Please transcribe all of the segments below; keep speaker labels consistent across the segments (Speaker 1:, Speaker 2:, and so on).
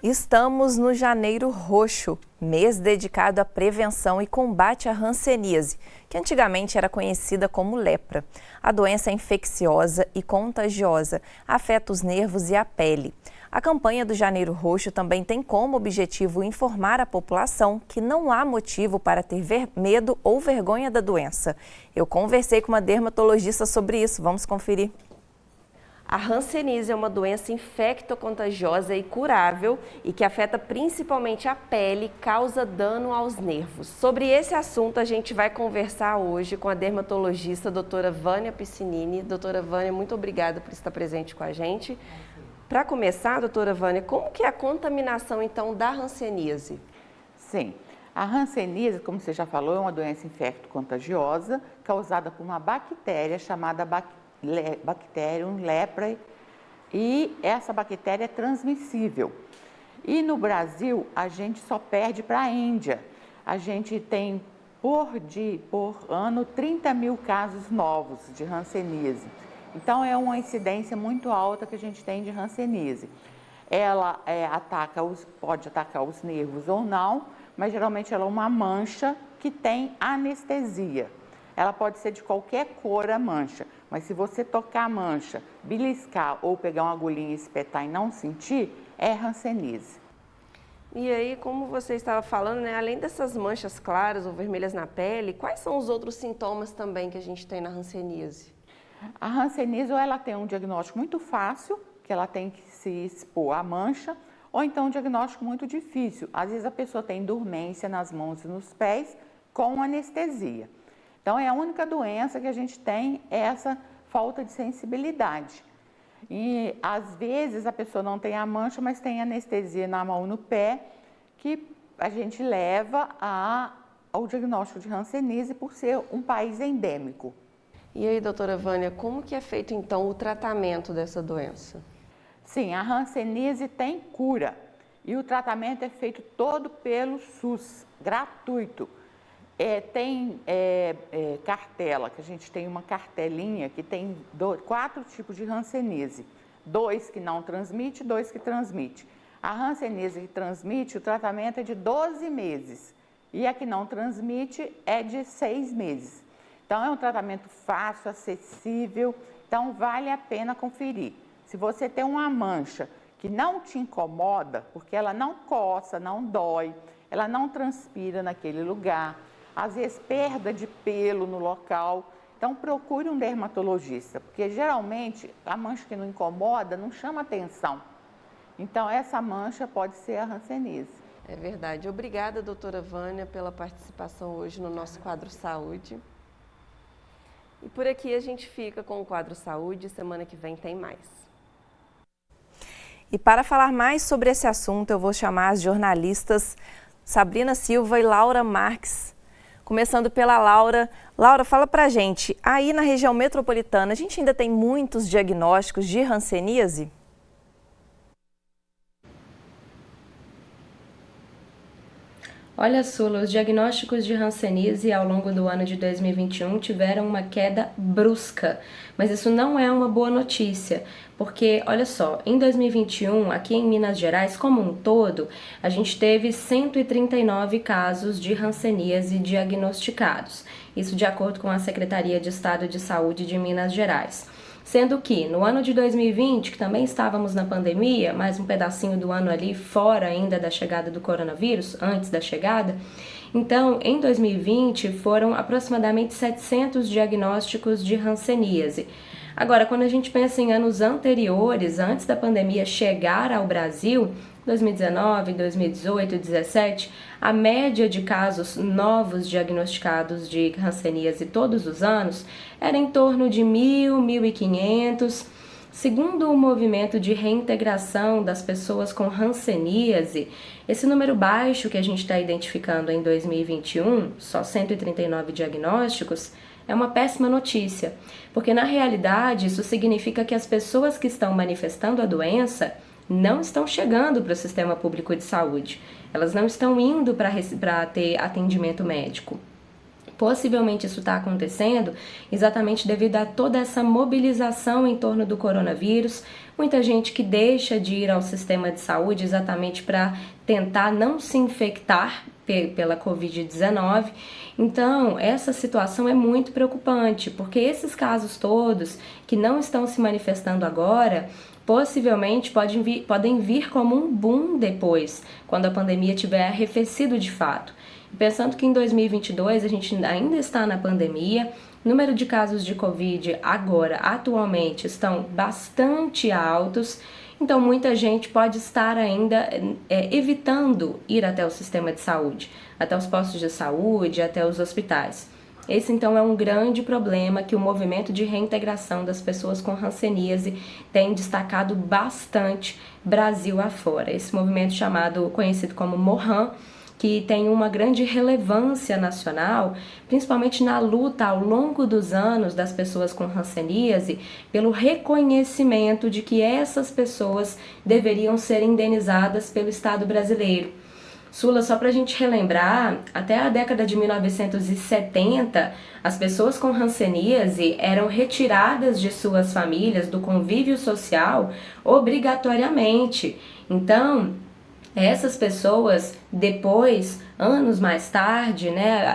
Speaker 1: Estamos no Janeiro Roxo, mês dedicado à prevenção e combate à hanseníase, que antigamente era conhecida como lepra. A doença é infecciosa e contagiosa, afeta os nervos e a pele. A campanha do Janeiro Roxo também tem como objetivo informar a população que não há motivo para ter medo ou vergonha da doença. Eu conversei com uma dermatologista sobre isso, vamos conferir. A hanseníase é uma doença infectocontagiosa e curável e que afeta principalmente a pele e causa dano aos nervos. Sobre esse assunto a gente vai conversar hoje com a dermatologista doutora Vânia Piscinini. Doutora Vânia, muito obrigada por estar presente com a gente. Para começar, doutora Vânia, como que é a contaminação então da hanseníase?
Speaker 2: Sim, a hanseníase, como você já falou, é uma doença infectocontagiosa causada por uma bactéria chamada Bacterium leprae, e essa bactéria é transmissível. E no Brasil a gente só perde para a Índia. A gente tem por ano 30 mil casos novos de hanseníase. Então é uma incidência muito alta que a gente tem de hanseníase. Ela pode atacar os nervos ou não, mas geralmente ela é uma mancha que tem anestesia. Ela pode ser de qualquer cor a mancha, mas se você tocar a mancha, beliscar ou pegar uma agulhinha e espetar e não sentir, é hanseníase.
Speaker 1: E aí, como você estava falando, né, além dessas manchas claras ou vermelhas na pele, quais são os outros sintomas também que a gente tem na hanseníase?
Speaker 2: A hanseníase, ou ela tem um diagnóstico muito fácil, que ela tem que se expor à mancha, ou então um diagnóstico muito difícil. Às vezes a pessoa tem dormência nas mãos e nos pés com anestesia. Então, é a única doença que a gente tem é essa falta de sensibilidade. E, às vezes, a pessoa não tem a mancha, mas tem anestesia na mão e no pé, que a gente leva ao diagnóstico de hanseníase por ser um país endêmico.
Speaker 1: E aí, doutora Vânia, como que é feito, então, o tratamento dessa doença?
Speaker 2: Sim, a hanseníase tem cura e o tratamento é feito todo pelo SUS, gratuito. Tem cartela, que a gente tem uma cartelinha que tem 4 tipos de hanseníase. 2 que não transmite, 2 que transmite. A hanseníase que transmite, o tratamento é de 12 meses. E a que não transmite é de 6 meses. Então, é um tratamento fácil, acessível, então vale a pena conferir. Se você tem uma mancha que não te incomoda, porque ela não coça, não dói, ela não transpira naquele lugar, às vezes perda de pelo no local, então procure um dermatologista, porque geralmente a mancha que não incomoda não chama atenção. Então essa mancha pode ser a hanseníase.
Speaker 1: É verdade. Obrigada, doutora Vânia, pela participação hoje no nosso quadro Saúde. E por aqui a gente fica com o quadro Saúde, semana que vem tem mais. E para falar mais sobre esse assunto, eu vou chamar as jornalistas Sabrina Silva e Laura Marques. Começando pela Laura. Laura, fala pra gente, aí na região metropolitana, a gente ainda tem muitos diagnósticos de hanseníase?
Speaker 3: Olha, Sula, os diagnósticos de hanseníase ao longo do ano de 2021 tiveram uma queda brusca, mas isso não é uma boa notícia, porque, olha só, em 2021, aqui em Minas Gerais, como um todo, a gente teve 139 casos de hanseníase diagnosticados, isso de acordo com a Secretaria de Estado de Saúde de Minas Gerais. Sendo que no ano de 2020, que também estávamos na pandemia, mais um pedacinho do ano ali fora ainda da chegada do coronavírus, antes da chegada, então em 2020 foram aproximadamente 700 diagnósticos de hanseníase. Agora, quando a gente pensa em anos anteriores, antes da pandemia chegar ao Brasil, 2019, 2018, 2017, a média de casos novos diagnosticados de hanseníase todos os anos era em torno de 1.000, 1.500. Segundo o movimento de reintegração das pessoas com hanseníase, esse número baixo que a gente está identificando em 2021, só 139 diagnósticos, é uma péssima notícia, porque na realidade isso significa que as pessoas que estão manifestando a doença não estão chegando para o sistema público de saúde, elas não estão indo para ter atendimento médico. Possivelmente isso está acontecendo exatamente devido a toda essa mobilização em torno do coronavírus. Muita gente que deixa de ir ao sistema de saúde exatamente para tentar não se infectar pela Covid-19. Então, essa situação é muito preocupante, porque esses casos todos que não estão se manifestando agora, possivelmente podem vir como um boom depois, quando a pandemia tiver arrefecido de fato. Pensando que em 2022 a gente ainda está na pandemia, o número de casos de Covid agora, atualmente, estão bastante altos, então muita gente pode estar ainda evitando ir até o sistema de saúde, até os postos de saúde, até os hospitais. Esse então é um grande problema que o movimento de reintegração das pessoas com hanseníase tem destacado bastante Brasil afora. Esse movimento conhecido como MOHAN, que tem uma grande relevância nacional, principalmente na luta ao longo dos anos das pessoas com hanseníase, pelo reconhecimento de que essas pessoas deveriam ser indenizadas pelo Estado brasileiro. Sula, só para a gente relembrar, até a década de 1970, as pessoas com hanseníase eram retiradas de suas famílias, do convívio social, obrigatoriamente. Então, essas pessoas, depois, anos mais tarde,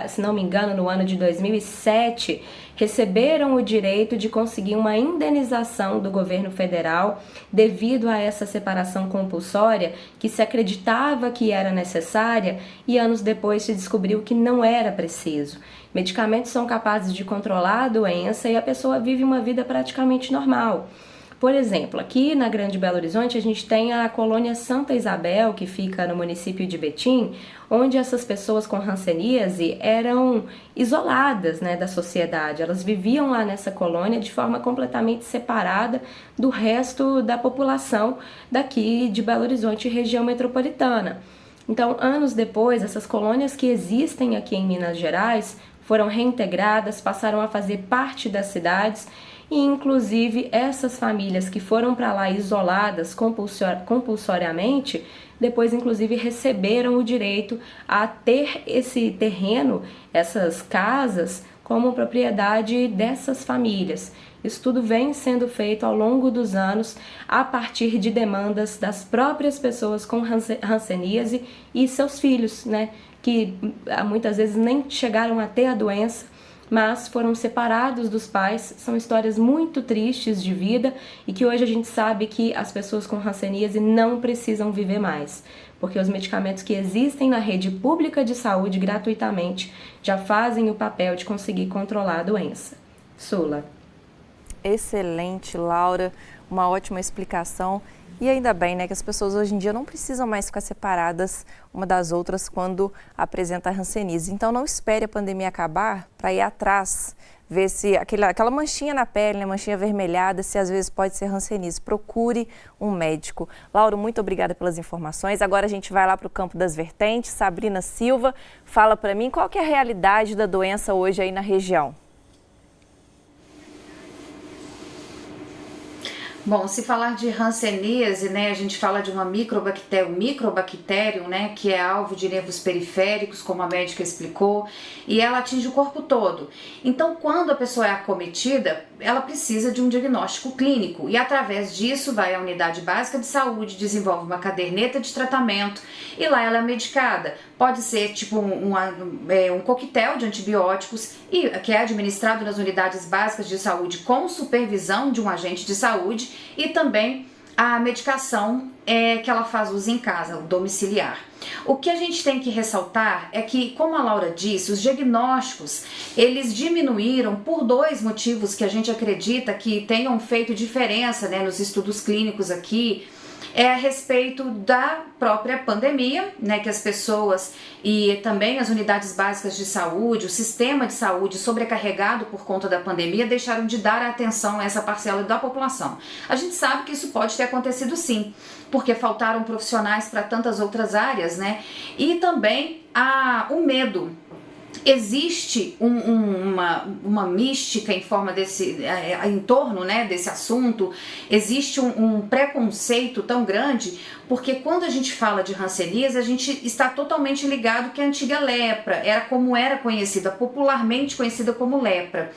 Speaker 3: se não me engano, no ano de 2007, receberam o direito de conseguir uma indenização do governo federal devido a essa separação compulsória que se acreditava que era necessária e anos depois se descobriu que não era preciso. Medicamentos são capazes de controlar a doença e a pessoa vive uma vida praticamente normal. Por exemplo, aqui na Grande Belo Horizonte a gente tem a colônia Santa Isabel, que fica no município de Betim, onde essas pessoas com hanseníase eram isoladas, da sociedade. Elas viviam lá nessa colônia de forma completamente separada do resto da população daqui de Belo Horizonte e região metropolitana. Então, anos depois, essas colônias que existem aqui em Minas Gerais foram reintegradas, passaram a fazer parte das cidades. E, inclusive, essas famílias que foram para lá isoladas compulsoriamente, depois, inclusive, receberam o direito a ter esse terreno, essas casas, como propriedade dessas famílias. Isso tudo vem sendo feito ao longo dos anos a partir de demandas das próprias pessoas com hanseníase e seus filhos, que muitas vezes nem chegaram a ter a doença, mas foram separados dos pais. São histórias muito tristes de vida e que hoje a gente sabe que as pessoas com hanseníase não precisam viver mais, porque os medicamentos que existem na rede pública de saúde gratuitamente já fazem o papel de conseguir controlar a doença. Sula.
Speaker 1: Excelente, Laura, uma ótima explicação. E ainda bem, que as pessoas hoje em dia não precisam mais ficar separadas uma das outras quando apresenta hanseníase. Então não espere a pandemia acabar para ir atrás, ver se aquela manchinha na pele, manchinha avermelhada, se às vezes pode ser hanseníase. Procure um médico. Laura, muito obrigada pelas informações. Agora a gente vai lá para o campo das vertentes. Sabrina Silva, fala para mim qual que é a realidade da doença hoje aí na região.
Speaker 4: Bom, se falar de hanseníase, a gente fala de uma microbactério, que é alvo de nervos periféricos, como a médica explicou, e ela atinge o corpo todo. Então, quando a pessoa é acometida, ela precisa de um diagnóstico clínico e, através disso, vai à unidade básica de saúde, desenvolve uma caderneta de tratamento e lá ela é medicada. Pode ser tipo um coquetel de antibióticos que é administrado nas unidades básicas de saúde com supervisão de um agente de saúde e também a medicação que ela faz uso em casa, o domiciliar. O que a gente tem que ressaltar é que, como a Laura disse, os diagnósticos, eles diminuíram por dois motivos que a gente acredita que tenham feito diferença, nos estudos clínicos aqui. A respeito da própria pandemia, que as pessoas e também as unidades básicas de saúde, o sistema de saúde sobrecarregado por conta da pandemia, deixaram de dar atenção a essa parcela da população. A gente sabe que isso pode ter acontecido sim, porque faltaram profissionais para tantas outras áreas, e também o medo. existe uma mística em forma em torno, né, desse assunto, existe um preconceito tão grande, porque quando a gente fala de hanseníase, a gente está totalmente ligado que a antiga lepra era como era conhecida, popularmente conhecida como lepra.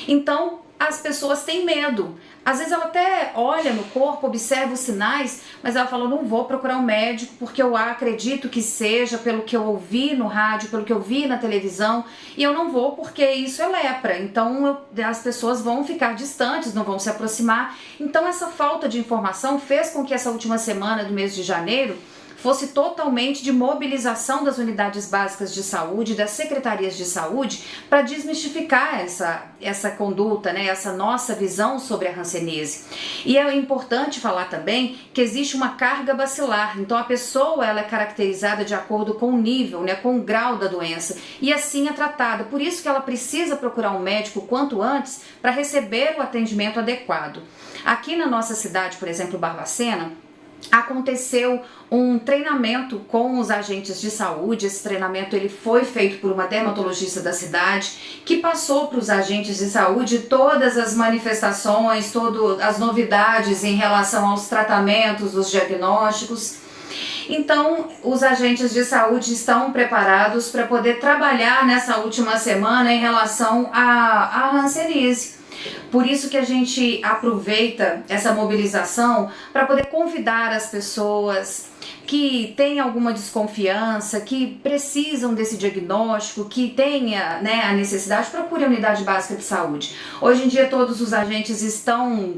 Speaker 4: Então, as pessoas têm medo. Às vezes ela até olha no corpo, observa os sinais, mas ela fala, não vou procurar um médico porque eu acredito que seja pelo que eu ouvi no rádio, pelo que eu vi na televisão, e eu não vou porque isso é lepra. Então as pessoas vão ficar distantes, não vão se aproximar. Então essa falta de informação fez com que essa última semana do mês de janeiro fosse totalmente de mobilização das unidades básicas de saúde, das secretarias de saúde, para desmistificar essa conduta, né, essa nossa visão sobre a hanseníase. E é importante falar também que existe uma carga bacilar, então a pessoa ela é caracterizada de acordo com o nível, né, com o grau da doença, e assim é tratada. Por isso que ela precisa procurar um médico quanto antes para receber o atendimento adequado. Aqui na nossa cidade, por exemplo, Barbacena, aconteceu um treinamento com os agentes de saúde. Esse treinamento ele foi feito por uma dermatologista da cidade, que passou para os agentes de saúde todas as manifestações, todas as novidades em relação aos tratamentos, os diagnósticos. Então, os agentes de saúde estão preparados para poder trabalhar nessa última semana em relação à hanseníase. Por isso que a gente aproveita essa mobilização para poder convidar as pessoas que têm alguma desconfiança, que precisam desse diagnóstico, que tenha, né, a necessidade, procure a unidade básica de saúde. Hoje em dia todos os agentes estão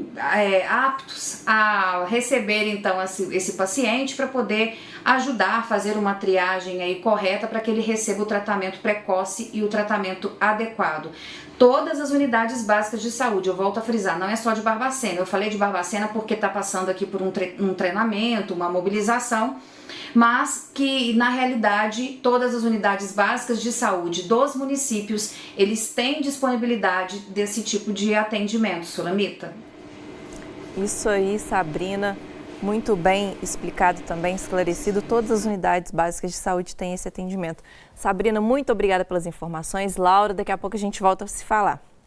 Speaker 4: aptos a receber então esse paciente para poder ajudar a fazer uma triagem aí correta para que ele receba o tratamento precoce e o tratamento adequado. Todas as unidades básicas de saúde, eu volto a frisar, não é só de Barbacena. Eu falei de Barbacena porque está passando aqui por um treinamento, uma mobilização, mas que na realidade todas as unidades básicas de saúde dos municípios, eles têm disponibilidade desse tipo de atendimento, Sulamita.
Speaker 1: Isso aí, Sabrina, muito bem explicado também, esclarecido. Todas as unidades básicas de saúde têm esse atendimento. Sabrina, muito obrigada pelas informações. Laura, daqui a pouco a gente volta a se falar.